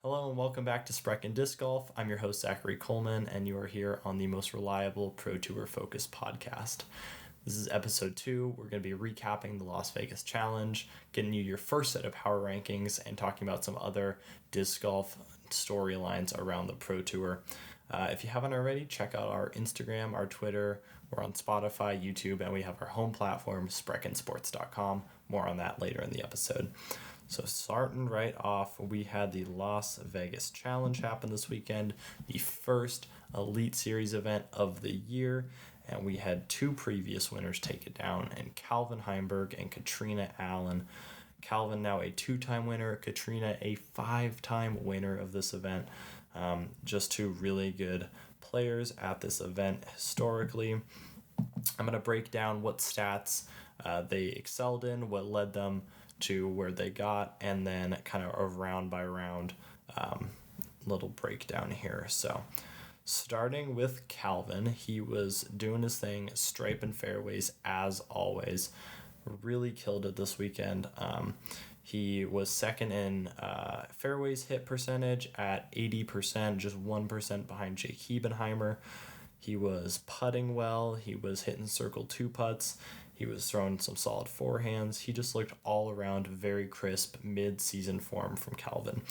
Hello and welcome back to Sprechen Disc Golf. I'm your host Zachary Coleman, and you are here on the most reliable Pro Tour focused podcast. This is episode 2. We're going to be recapping the Las Vegas Challenge, getting you your first set of power rankings, and talking about some other disc golf storylines around the Pro Tour. If you haven't already, check out our Instagram, our Twitter. We're on Spotify, YouTube, and we have our home platform, SprechenSports.com. More on that later in the episode. So starting right off, we had the Las Vegas Challenge happen this weekend, the first Elite Series event of the year, and we had two previous winners take it down, and Calvin Heimburg and Catrina Allen. Calvin now a 2-time winner, Catrina a 5-time winner of this event. Just two really good players at this event historically. I'm going to break down what stats they excelled in, what led them to where they got, and then kind of a round by round little breakdown here. So starting with Calvin, he was doing his thing, striping fairways as always. Really killed it this weekend. He was second in fairways hit percentage at 80%, just 1% behind Jake Hebenheimer. He was putting well. He was hitting circle 2 putts. He was throwing some solid forehands. He just looked all around very crisp mid-season form from Calvin.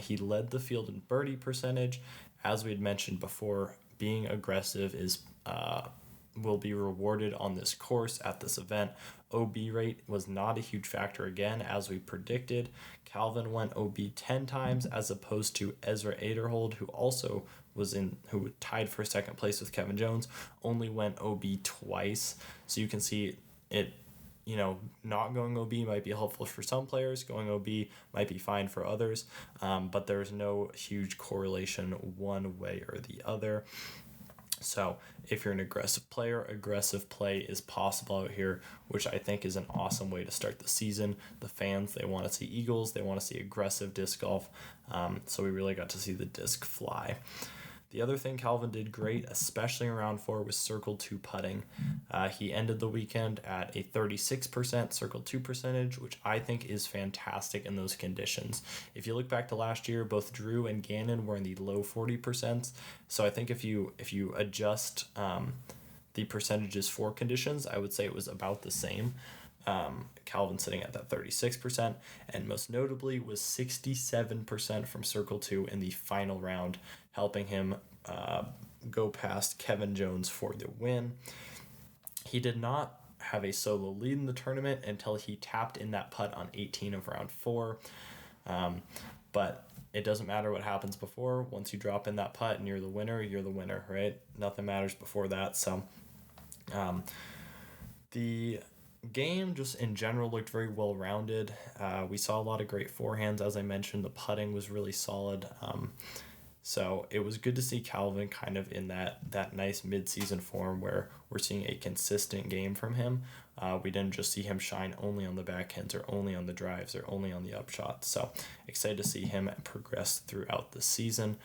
He led the field in birdie percentage. As we had mentioned before, being aggressive will be rewarded on this course at this event. OB rate was not a huge factor again, as we predicted. Calvin went OB 10 times as opposed to Ezra Aderhold, who tied for second place with Kevin Jones, only went OB twice. So you can see it, not going OB might be helpful for some players. Going OB might be fine for others, but there's no huge correlation one way or the other. So if you're an aggressive player, aggressive play is possible out here, which I think is an awesome way to start the season. The fans, they want to see eagles. They want to see aggressive disc golf. So we really got to see the disc fly. The other thing Calvin did great, especially in round 4, was circle 2 putting. He ended the weekend at a 36% circle 2 percentage, which I think is fantastic in those conditions. If you look back to last year, both Drew and Gannon were in the low 40%. So I think if you adjust the percentages for conditions, I would say it was about the same. Calvin sitting at that 36%, and most notably was 67% from circle 2 in the final round, helping him go past Kevin Jones for the win. He did not have a solo lead in the tournament until he tapped in that putt on 18 of round 4. But it doesn't matter what happens before. Once you drop in that putt and you're the winner, right? Nothing matters before that. So the game just in general looked very well rounded. We saw a lot of great forehands, as I mentioned. The putting was really solid. So it was good to see Calvin kind of in that nice mid-season form where we're seeing a consistent game from him. We didn't just see him shine only on the backhands or only on the drives or only on the upshots. So excited to see him progress throughout the season.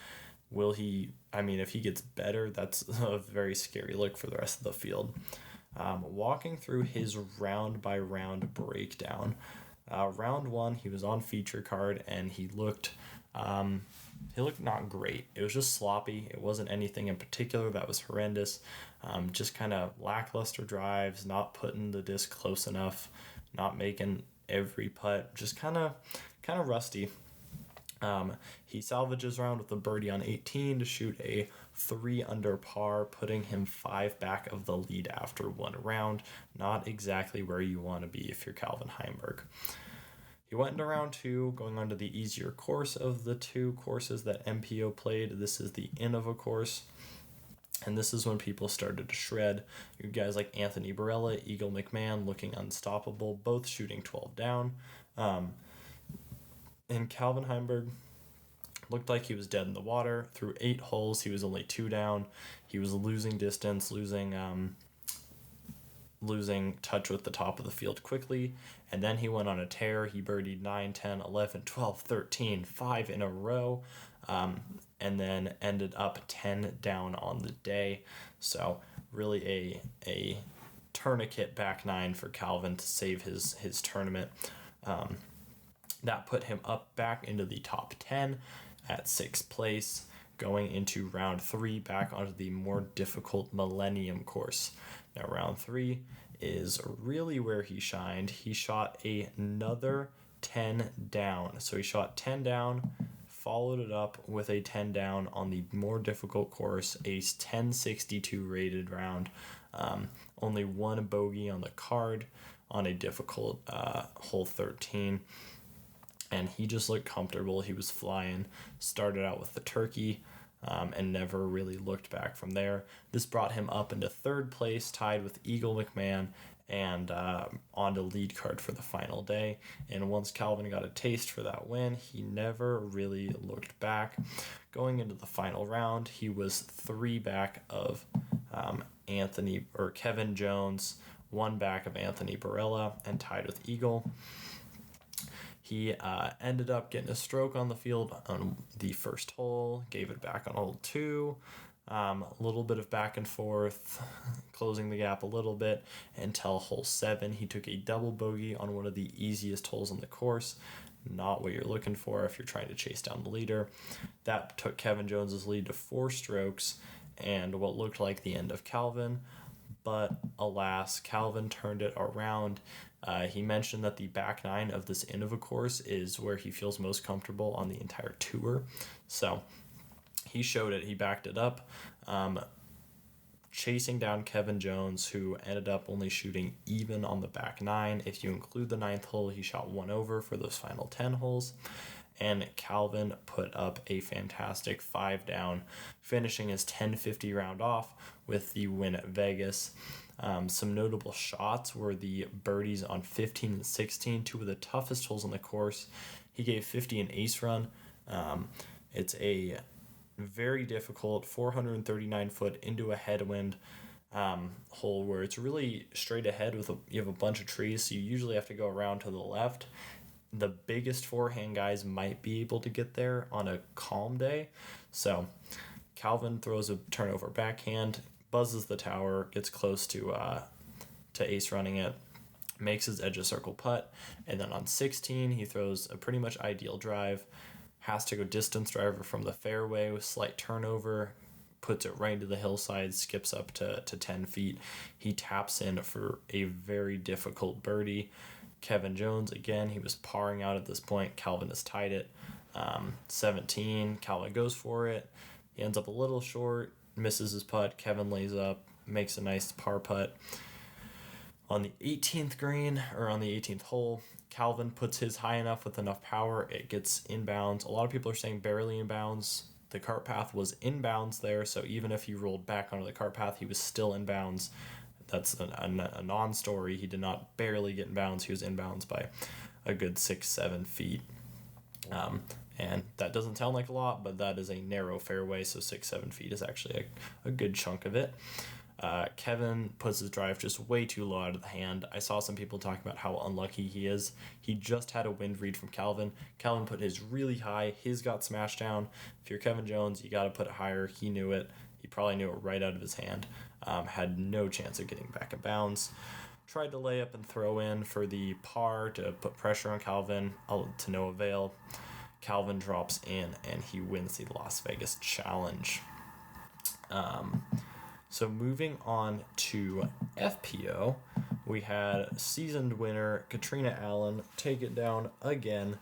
If he gets better, that's a very scary look for the rest of the field. Walking through his round-by-round breakdown. Round 1, he was on feature card, and he looked not great. It was just sloppy. It wasn't anything in particular that was horrendous. Just kind of lackluster drives, not putting the disc close enough, not making every putt, just kind of rusty. He salvages round with a birdie on 18 to shoot a 3 under par, putting him 5 back of the lead after one round. Not exactly where you want to be if you're Calvin Heimburg. He went into round 2, going on to the easier course of the two courses that MPO played. This is the Innova course. And this is when people started to shred. You guys like Anthony Barella, Eagle McMahon looking unstoppable, both shooting 12 down. And Calvin Heimburg looked like he was dead in the water. Through 8 holes, he was only 2 down. He was losing distance, losing touch with the top of the field quickly. And then he went on a tear. He birdied 9, 10, 11, 12, 13, 5 in a row. And then ended up 10 down on the day. So really a tourniquet back 9 for Calvin to save his tournament. That put him up back into the top 10 at 6th place, going into round 3 back onto the more difficult Millennium course. Now, round 3 is really where he shined. He shot another 10 down. So he shot 10 down, followed it up with a 10 down on the more difficult course, a 1062 rated round. Only one bogey on the card on a difficult hole 13. And he just looked comfortable. He was flying. Started out with the turkey and never really looked back from there. This brought him up into 3rd place, tied with Eagle McMahon, and on the lead card for the final day. And once Calvin got a taste for that win, he never really looked back. Going into the final round, he was 3 back of Kevin Jones, 1 back of Anthony Barella, and tied with Eagle. He ended up getting a stroke on the field on the first hole, gave it back on hole 2. A little bit of back and forth, closing the gap a little bit until hole 7. He took a double bogey on one of the easiest holes on the course. Not what you're looking for if you're trying to chase down the leader. That took Kevin Jones's lead to 4 strokes and what looked like the end of Calvin. But alas, Calvin turned it around. He mentioned that the back 9 of this Innova course is where he feels most comfortable on the entire tour. So he showed it. He backed it up, chasing down Kevin Jones, who ended up only shooting even on the back 9. If you include the 9th hole, he shot 1 over for those final 10 holes. And Calvin put up a fantastic 5 down, finishing his 1050 round off with the win at Vegas. Some notable shots were the birdies on 15 and 16, 2 of the toughest holes on the course. He gave 50 an ace run. It's a very difficult 439 foot into a headwind hole where it's really straight ahead you have a bunch of trees, so you usually have to go around to the left. The biggest forehand guys might be able to get there on a calm day. So Calvin throws a turnover backhand, buzzes the tower, gets close to ace running it, makes his edge of circle putt, and then on 16 he throws a pretty much ideal drive, has to go distance driver from the fairway with slight turnover, puts it right into the hillside, skips up to 10 feet. He taps in for a very difficult birdie. Kevin Jones, again, he was parring out at this point. Calvin has tied it. 17, Calvin goes for it. He ends up a little short, misses his putt. Kevin lays up, makes a nice par putt. On the 18th hole, Calvin puts his high enough with enough power. It gets inbounds. A lot of people are saying barely inbounds. The cart path was inbounds there, so even if he rolled back onto the cart path, he was still inbounds. That's a non-story. He did not barely get inbounds. He was inbounds by a good 6-7 feet. And that doesn't sound like a lot, but that is a narrow fairway, so 6-7 feet is actually a good chunk of it. Kevin puts his drive just way too low out of the hand. I saw some people talking about how unlucky he is. He just had a wind read from Calvin. Calvin put his really high. His got smashed down. If you're Kevin Jones, you got to put it higher. He knew it. He probably knew it right out of his hand. Had no chance of getting back in bounds. Tried to lay up and throw in for the par to put pressure on Calvin, to no avail. Calvin drops in and he wins the Las Vegas Challenge. So moving on to FPO, we had seasoned winner Catrina Allen take it down again.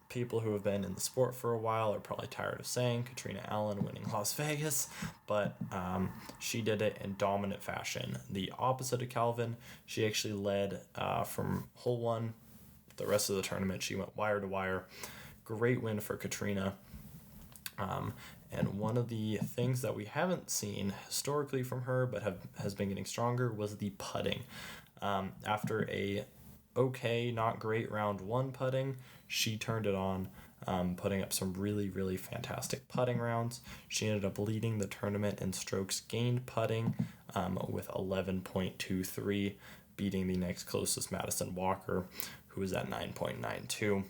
People who have been in the sport for a while are probably tired of saying Catrina Allen winning Las Vegas, but she did it in dominant fashion. The opposite of Calvin, she actually led from hole 1. The rest of the tournament, she went wire to wire. Great win for Catrina. And one of the things that we haven't seen historically from her, but has been getting stronger, was the putting. After a okay, not great round 1 putting, she turned it on, putting up some really, really fantastic putting rounds. She ended up leading the tournament in strokes gained putting with 11.23, beating the next closest Madison Walker, who was at 9.92.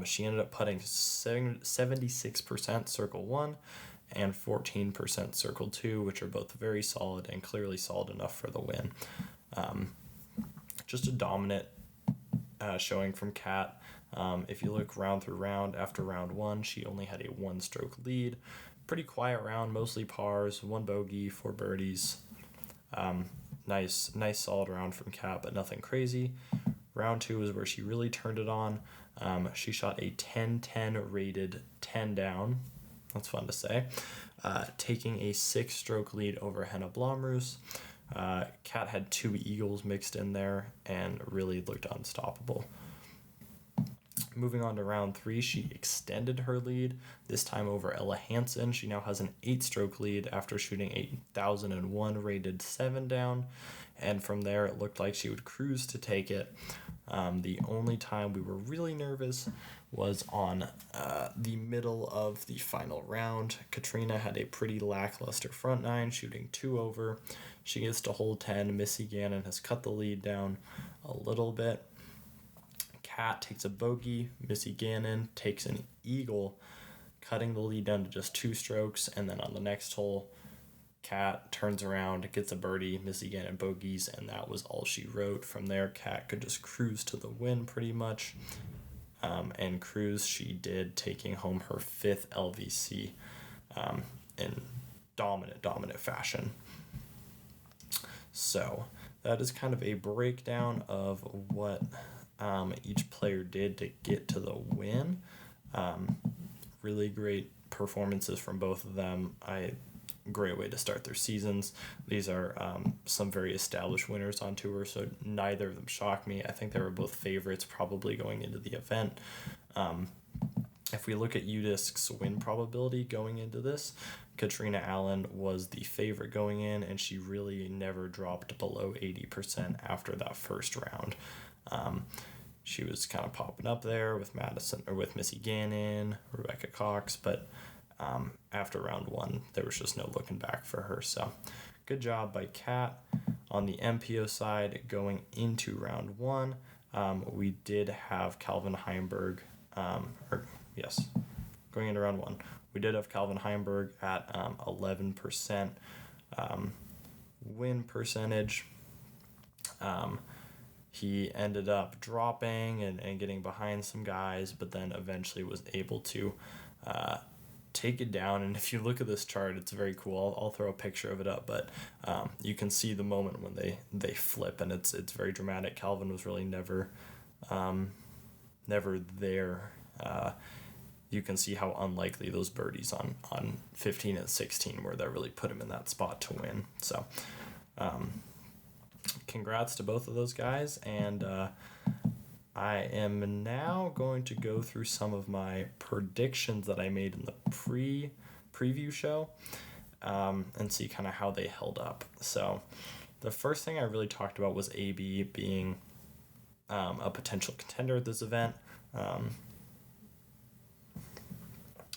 She ended up putting 76% circle 1 and 14% circle 2, which are both very solid and clearly solid enough for the win. Just a dominant showing from Kat. If you look round through round, after round 1, she only had a 1-stroke lead. Pretty quiet round, mostly pars, 1 bogey, 4 birdies. Nice solid round from Kat, but nothing crazy. Round 2 is where she really turned it on. She shot a 10-10 rated 10 down. That's fun to say. Taking a 6-stroke lead over Henna Blomroos. Kat had 2 eagles mixed in there and really looked unstoppable. Moving on to round 3, she extended her lead, this time over Ella Hansen. She now has an 8-stroke lead after shooting a 1001 rated 7 down, and from there it looked like she would cruise to take it. The only time we were really nervous was on the middle of the final round. Catrina had a pretty lackluster front 9, shooting 2 over. She gets to hole 10. Missy Gannon has cut the lead down a little bit. Kat takes a bogey. Missy Gannon takes an eagle, cutting the lead down to just 2 strokes. And then on the next hole, Kat turns around, gets a birdie, Missy Gannon bogeys, and that was all she wrote. From there, Kat could just cruise to the win pretty much. And cruise she did, taking home her 5th LVC in dominant fashion. So that is kind of a breakdown of what each player did to get to the win. Really great performances from both of them. Great way to start their seasons. These are some very established winners on tour, so neither of them shocked me. I think they were both favorites probably going into the event. If we look at UDisc's win probability going into this, Catrina Allen was the favorite going in, and she really never dropped below 80% after that first round. She was kind of popping up there with Missy Gannon, Rebecca Cox, but after round 1, there was just no looking back for her. So good job by Kat. On the MPO side, going into round 1, we did have Calvin Heimburg, going into round 1, we did have Calvin Heimburg at 11% win percentage. He ended up dropping and getting behind some guys, but then eventually was able to take it down. And if you look at this chart, it's very cool. I'll throw a picture of it up, but you can see the moment when they flip, and it's very dramatic. Calvin was really never there. You can see how unlikely those birdies on 15 and 16 were that really put him in that spot to win. So congrats to both of those guys, and I am now going to go through some of my predictions that I made in the preview show and see kind of how they held up. So the first thing I really talked about was AB being a potential contender at this event.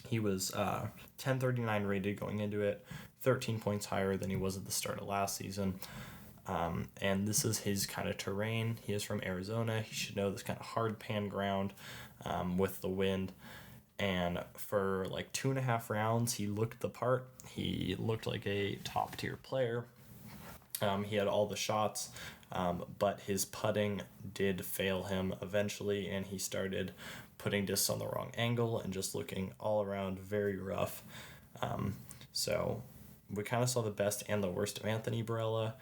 He was 1039 rated going into it, 13 points higher than he was at the start of last season. And this is his kind of terrain. He is from Arizona. He should know this kind of hard pan ground with the wind. And for like 2.5 rounds, he looked the part. He looked like a top tier player. He had all the shots, but his putting did fail him eventually, and he started putting discs on the wrong angle and just looking all around very rough. So we kind of saw the best and the worst of Anthony Barella.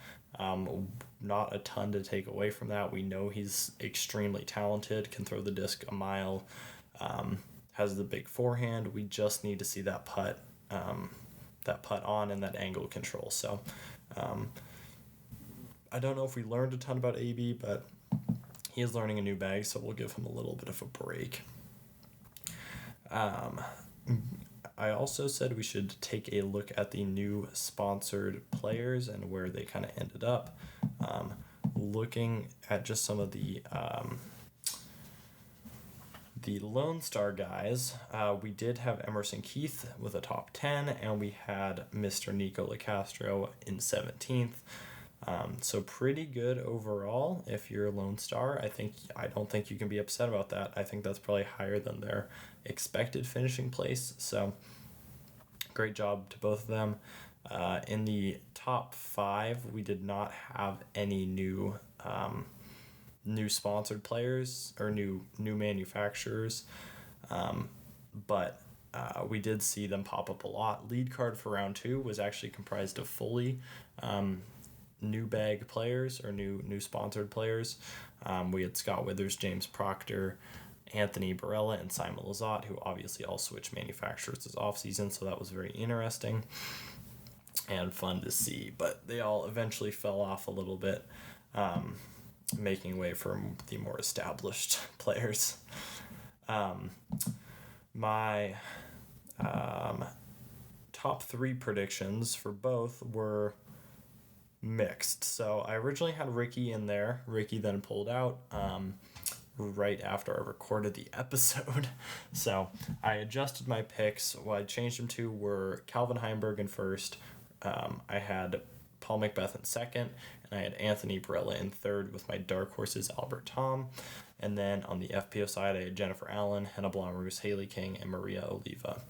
Not a ton to take away from that. We know he's extremely talented, can throw the disc a mile, has the big forehand. We just need to see that putt on and that angle control. So I don't know if we learned a ton about AB, but he is learning a new bag, so we'll give him a little bit of a break. I also said we should take a look at the new sponsored players and where they kind of ended up. Looking at just some of the Lone Star guys, we did have Emerson Keith with a top 10, and we had Mr. Nico LaCastro in 17th. So pretty good overall if you're a Lone Star. I don't think you can be upset about that. I think that's probably higher than their expected finishing place. So great job to both of them. In the top 5, we did not have any new new sponsored players or new manufacturers, but we did see them pop up a lot. Lead card for round 2 was actually comprised of fully new bag players or new sponsored players. We had Scott Withers, James Proctor, Anthony Barella, and Simon Lizotte, who obviously all switched manufacturers this offseason, so that was very interesting and fun to see. But they all eventually fell off a little bit, making way for the more established players. My top 3 predictions for both were mixed. So I originally had Ricky in there. Ricky then pulled out right after I recorded the episode. So I adjusted my picks. What I changed them to were Calvin Heimburg in first. I had Paul McBeth in second, and I had Anthony Barella in third with my dark horses Albert Tom. And then on the FPO side, I had Jennifer Allen, Henna Blomroos, Haley King, and Maria Oliva.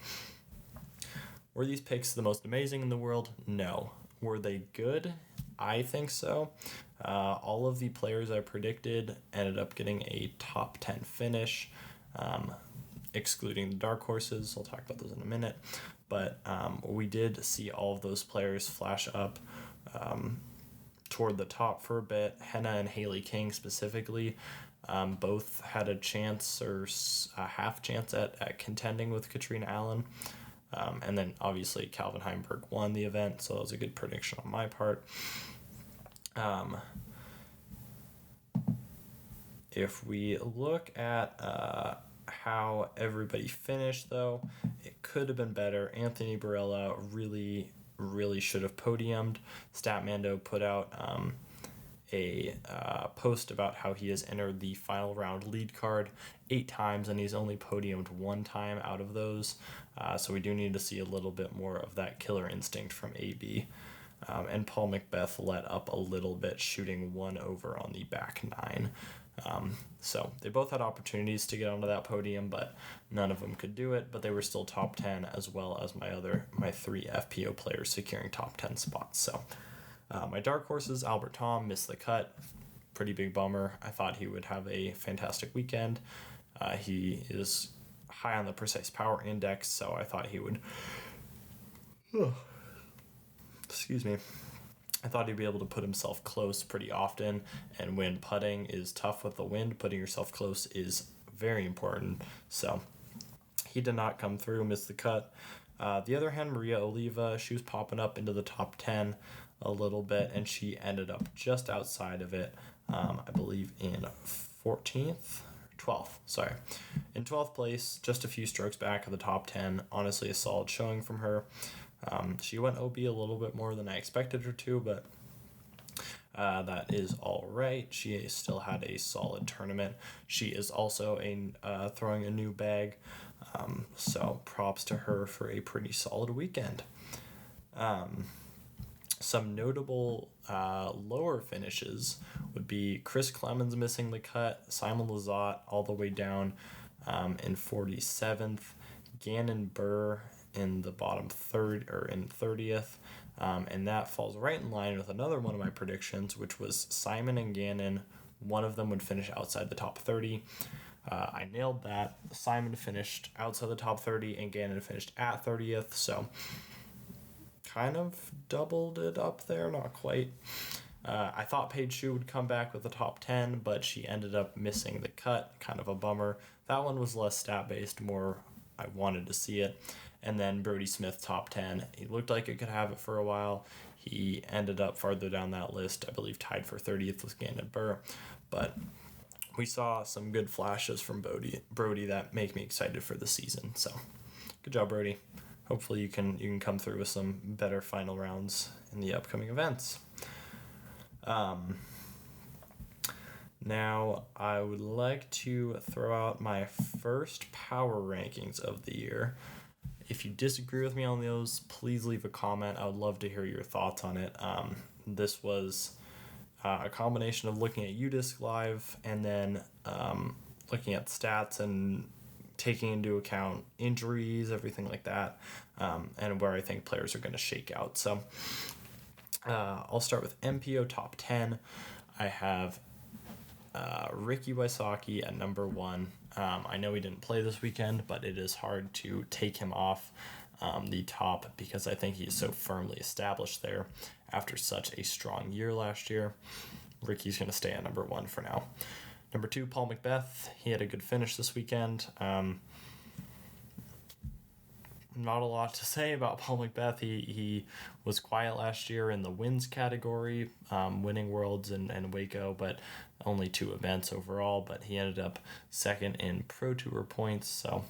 Were these picks the most amazing in the world? No. Were they good? I think so. All of the players I predicted ended up getting a top 10 finish, excluding the dark horses. I'll talk about those in a minute. But we did see all of those players flash up toward the top for a bit. Henna and Haley King specifically both had a chance or a half chance at contending with Catrina Allen. And then obviously Calvin Heimburg won the event, so that was a good prediction on my part. If we look at how everybody finished, though, it could have been better. Anthony Barella really should have podiumed. Statmando put out a post about how he has entered the final round lead card 8 times, and he's only podiumed 1 time out of those. So we do need to see a little bit more of that killer instinct from AB. And Paul McBeth let up a little bit, shooting 1 over on the back 9. So they both had opportunities to get onto that podium, but none of them could do it. But they were still top 10, as well as my 3 FPO players securing top 10 spots. So my dark horses, Albert Tom missed the cut. Pretty big bummer. I thought he would have a fantastic weekend. He is high on the precise power index, so I thought he would. Excuse me. I thought he'd be able to put himself close pretty often, and when putting is tough with the wind, putting yourself close is very important. So he did not come through, missed the cut. The other hand, Maria Oliva, she was popping up into the top 10 a little bit, and she ended up just outside of it, I believe in 12th, sorry. In 12th place, just a few strokes back of the top 10. Honestly, a solid showing from her. She went OB a little bit more than I expected her to, but that is all right. She still had a solid tournament. She is also throwing a new bag, so props to her for a pretty solid weekend. Some notable lower finishes would be Chris Clemens missing the cut, Simon Lizotte all the way down in 47th, Gannon Burr in the bottom third or in 30th, and that falls right in line with another one of my predictions, which was Simon and Gannon. One of them would finish outside the top 30. I nailed that. Simon finished outside the top 30 and Gannon finished at 30th, so kind of doubled it up there, not quite. I thought Paige Shue would come back with the top 10, but she ended up missing the cut, kind of a bummer. That one was less stat-based, more I wanted to see it. And then Brody Smith, top 10. He looked like it could have it for a while. He ended up farther down that list, I believe tied for 30th with Gannon Burr. But we saw some good flashes from Brody that make me excited for the season. So good job, Brody. Hopefully you can come through with some better final rounds in the upcoming events. Now, I would like to throw out my first power rankings of the year. If you disagree with me on those, please leave a comment. I would love to hear your thoughts on it. This was a combination of looking at UDisc Live and then looking at stats and taking into account injuries, everything like that, and where I think players are going to shake out. So I'll start with MPO top 10. I have Ricky Wysocki at number 1. I know he didn't play this weekend, but it is hard to take him off the top because I think he's so firmly established there after such a strong year last year. Ricky's going to stay at number 1 for now. Number 2, Paul Macbeth. He had a good finish this weekend. Not a lot to say about Paul Macbeth. He was quiet last year in the wins category, winning Worlds and Waco, but only 2 events overall. But he ended up second in Pro Tour points, so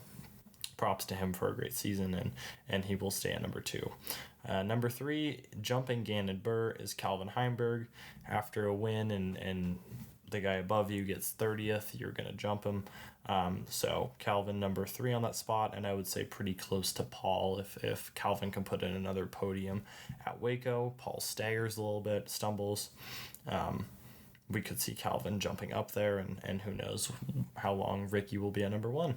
props to him for a great season, and he will stay at number 2. Number 3, jumping Gannon Burr, is Calvin Heimburg. After a win and the guy above you gets 30th, you're going to jump him. So Calvin number 3 on that spot, and I would say pretty close to Paul. If Calvin can put in another podium at Waco, Paul staggers a little bit, stumbles. We could see Calvin jumping up there, and who knows how long Ricky will be at number 1.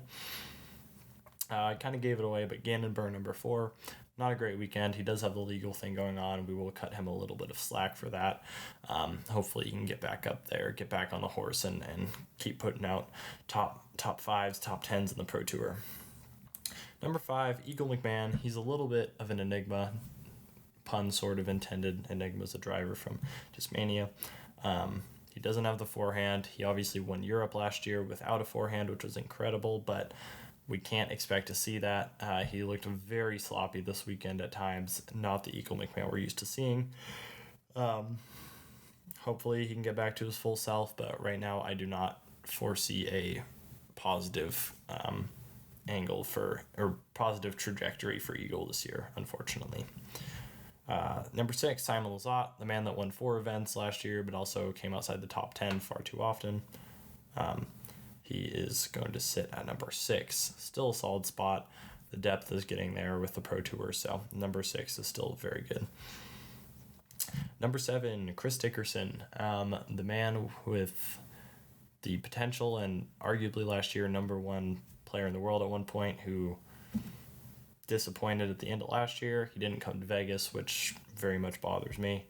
I kind of gave it away, but Gannon Burr number 4. Not a great weekend. He does have the legal thing going on. We will cut him a little bit of slack for that. Hopefully he can get back up there, get back on the horse, and keep putting out top 5s, top 10s in the Pro Tour. Number 5, Eagle McMahon. He's a little bit of an enigma. Pun sort of intended. Enigma's a driver from Discmania. He doesn't have the forehand. He obviously won Europe last year without a forehand, which was incredible, but we can't expect to see that. He looked very sloppy this weekend at times, not the Eagle McMahon we're used to seeing. Hopefully he can get back to his full self, but right now I do not foresee a positive angle or positive trajectory for Eagle this year, unfortunately. Number 6, Simon Lizotte, the man that won 4 events last year, but also came outside the top 10 far too often. He is going to sit at number 6. Still a solid spot. The depth is getting there with the Pro Tour, so number 6 is still very good. Number 7, Chris Dickerson, the man with the potential and arguably last year number 1 player in the world at one point, who disappointed at the end of last year. He didn't come to Vegas, which very much bothers me.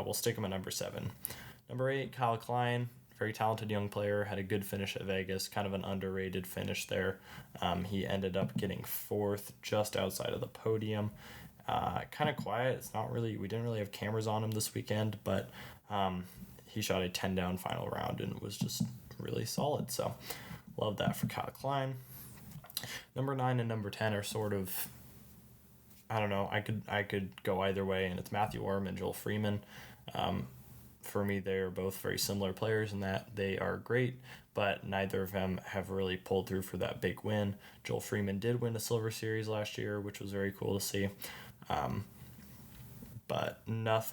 We'll stick him at number 7. Number 8, Kyle Klein, very talented young player, had a good finish at Vegas, kind of an underrated finish there. He ended up getting 4th, just outside of the podium. Kind of quiet. We didn't really have cameras on him this weekend, but he shot a 10-down final round and was just really solid. So love that for Kyle Klein. Number 9 and number 10 are sort of, I don't know, I could go either way, and it's Matthew Orm and Joel Freeman. For me, they are both very similar players in that they are great, but neither of them have really pulled through for that big win. Joel Freeman did win a Silver Series last year, which was very cool to see. But no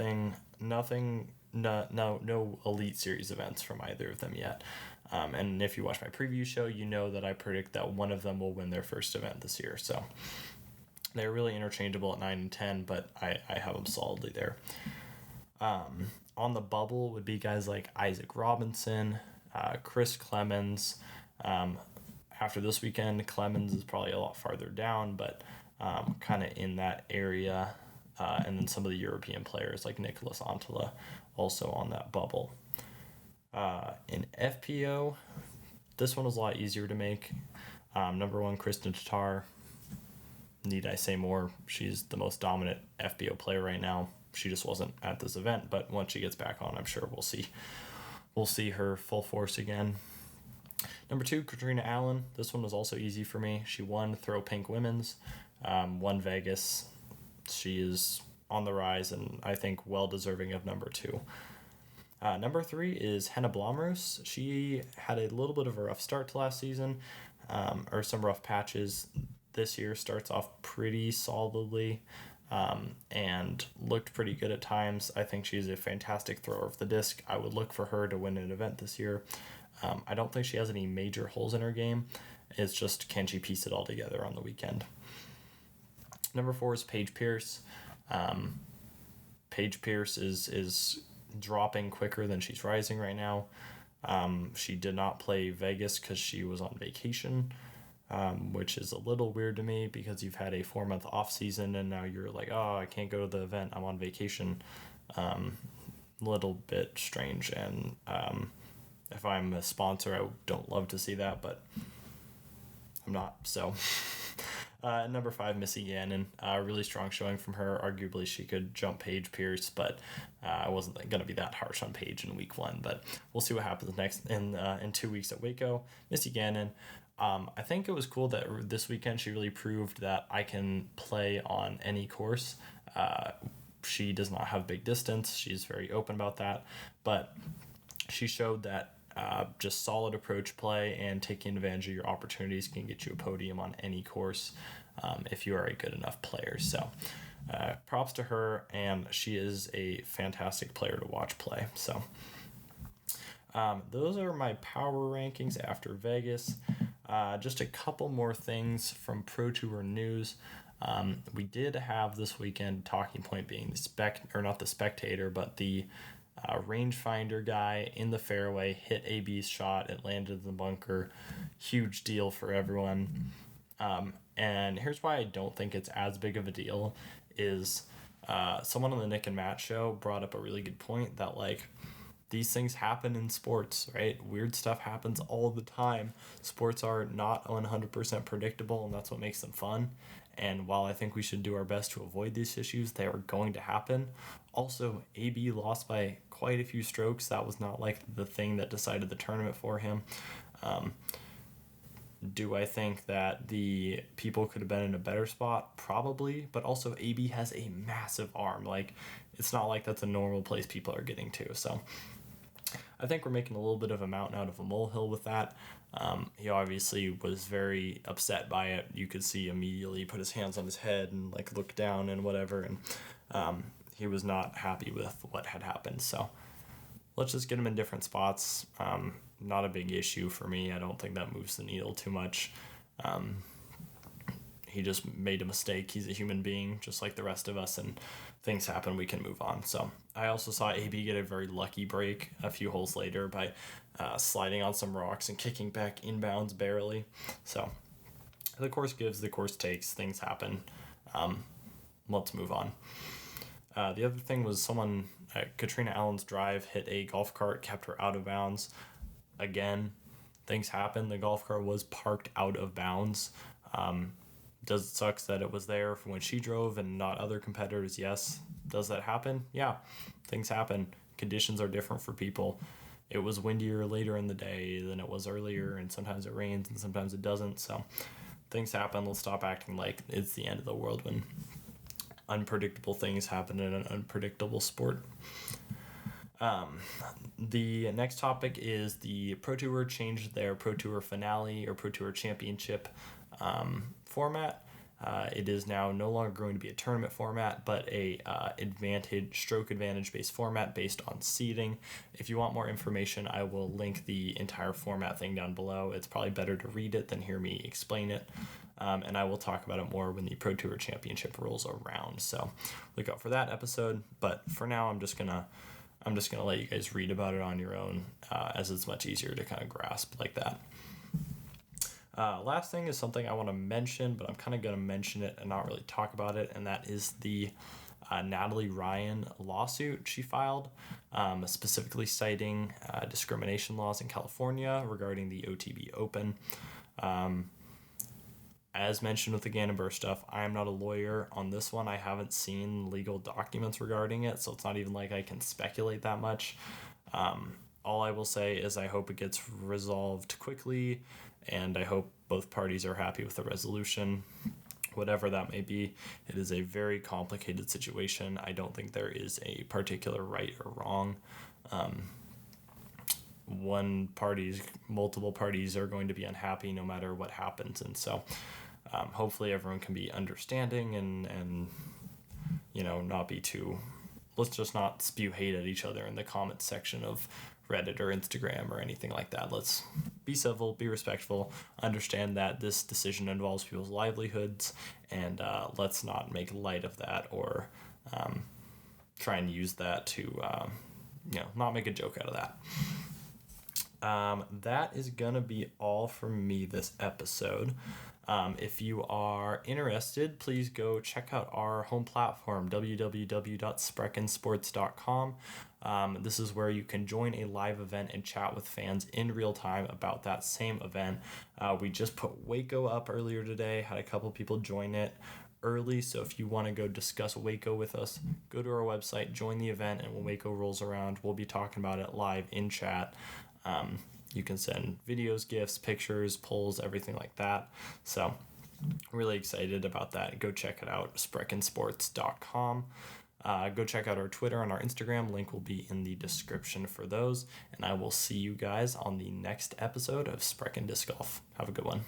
Elite Series events from either of them yet. And if you watch my preview show, you know that I predict that one of them will win their first event this year. So they're really interchangeable at 9 and 10, but I have them solidly there. On the bubble would be guys like Isaac Robinson, Chris Clemens. After this weekend, Clemens is probably a lot farther down, but kind of in that area. And then some of the European players like Nicholas Antala also on that bubble. In FPO, this one was a lot easier to make. Number 1, Kristen Tatar. Need I say more? She's the most dominant FPO player right now. She just wasn't at this event, but once she gets back on, I'm sure we'll see her full force again. Number 2, Catrina Allen. This one was also easy for me. She won Throw Pink Women's, won Vegas. She is on the rise, and I think well deserving of number 2. Number 3 is Henna Blomroos. She had a little bit of a rough start to last season, or some rough patches. This year starts off pretty solidly. And looked pretty good at times. I think she's a fantastic thrower of the disc. I would look for her to win an event this year. I don't think she has any major holes in her game. It's just, can she piece it all together on the weekend? Number 4 is Paige Pierce. Paige Pierce is dropping quicker than she's rising right now. She did not play Vegas because she was on vacation. Which is a little weird to me because you've had a 4-month off season and now you're like, oh, I can't go to the event, I'm on vacation. little bit strange, and if I'm a sponsor, I don't love to see that, but I'm not. So number 5, Missy Gannon, really strong showing from her. Arguably she could jump Paige Pierce, but I wasn't going to be that harsh on Paige in week 1, but we'll see what happens next in 2 weeks at Waco. Missy Gannon, I think it was cool that this weekend she really proved that I can play on any course. She does not have big distance. She's very open about that, but she showed that just solid approach play and taking advantage of your opportunities can get you a podium on any course if you are a good enough player. So props to her, and she is a fantastic player to watch play. So those are my power rankings after Vegas. Just a couple more things from Pro Tour news. We did have this weekend talking point being not the spectator, but the rangefinder guy in the fairway hit AB's shot. It landed in the bunker. Huge deal for everyone. And here's why I don't think it's as big of a deal is someone on the Nick and Matt show brought up a really good point that, like, these things happen in sports, right? Weird stuff happens all the time. Sports are not 100% predictable, and that's what makes them fun. And while I think we should do our best to avoid these issues, they are going to happen. Also, AB lost by quite a few strokes. That was not like the thing that decided the tournament for him. Do I think that the people could have been in a better spot? Probably, but also AB has a massive arm. Like, it's not like that's a normal place people are getting to. So I think we're making a little bit of a mountain out of a molehill with that. He obviously was very upset by it. You could see immediately put his hands on his head and like look down and whatever. And he was not happy with what had happened. So let's just get him in different spots. Not a big issue for me. I don't think that moves the needle too much. He just made a mistake. He's a human being just like the rest of us, and things happen. We can move on. So I also saw AB get a very lucky break a few holes later by sliding on some rocks and kicking back inbounds barely. So the course gives, the course takes, things happen. Let's move on. The other thing was Catrina Allen's drive hit a golf cart, kept her out of bounds. Again, things happen. The golf cart was parked out of bounds. Does it suck that it was there for when she drove and not other competitors? Yes. Does that happen? Yeah. Things happen. Conditions are different for people. It was windier later in the day than it was earlier, and sometimes it rains and sometimes it doesn't. So things happen. Let's stop acting like it's the end of the world when unpredictable things happen in an unpredictable sport. The next topic is the Pro Tour changed their Pro Tour finale or Pro Tour championship format. It is now no longer going to be a tournament format, but a stroke advantage based format based on seeding. If you want more information, I will link the entire format thing down below. It's probably better to read it than hear me explain it. And I will talk about it more when the Pro Tour Championship rolls around. So look out for that episode. But for now, I'm just gonna let you guys read about it on your own, as it's much easier to kind of grasp like that. Last thing is something I want to mention, but I'm kind of going to mention it and not really talk about it, and that is the Natalie Ryan lawsuit she filed, specifically citing discrimination laws in California regarding the OTB Open. As mentioned with the Gannon-Burr stuff, I am not a lawyer on this one. I haven't seen legal documents regarding it, so it's not even like I can speculate that much. All I will say is I hope it gets resolved quickly, and I hope both parties are happy with the resolution. Whatever that may be, it is a very complicated situation. I don't think there is a particular right or wrong. Multiple parties are going to be unhappy no matter what happens, and so hopefully everyone can be understanding and not be too. Let's just not spew hate at each other in the comments section of Reddit or Instagram or anything like that. Let's be civil, be respectful, understand that this decision involves people's livelihoods, and let's not make light of that or try and use that to not make a joke out of that. That is going to be all from me this episode. If you are interested, please go check out our home platform, www.spreckensports.com. This is where you can join a live event and chat with fans in real time about that same event. We just put Waco up earlier today, had a couple people join it early, so if you want to go discuss Waco with us, go to our website, join the event, and when Waco rolls around, we'll be talking about it live in chat. You can send videos, GIFs, pictures, polls, everything like that. So really excited about that. Go check it out, spreckensports.com. Go check out our Twitter and our Instagram. Link will be in the description for those. And I will see you guys on the next episode of Sprecken Disc Golf. Have a good one.